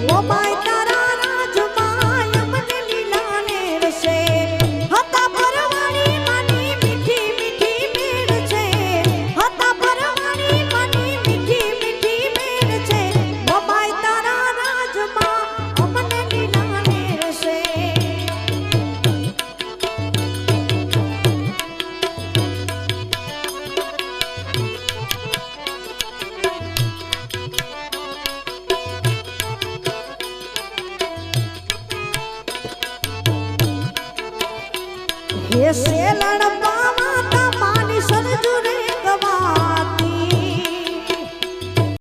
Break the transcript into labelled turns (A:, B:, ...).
A: મોબાઈ તારા રાજમાં અમને લીલાને રસે હતા પરવાણી માની મીઠી મીઠી મેળ છે હતા પરવાણી માની મીઠી મીઠી મેળ છે મોબાઈ તારા રાજમાં અમને લીલાને રસે ये सेलड़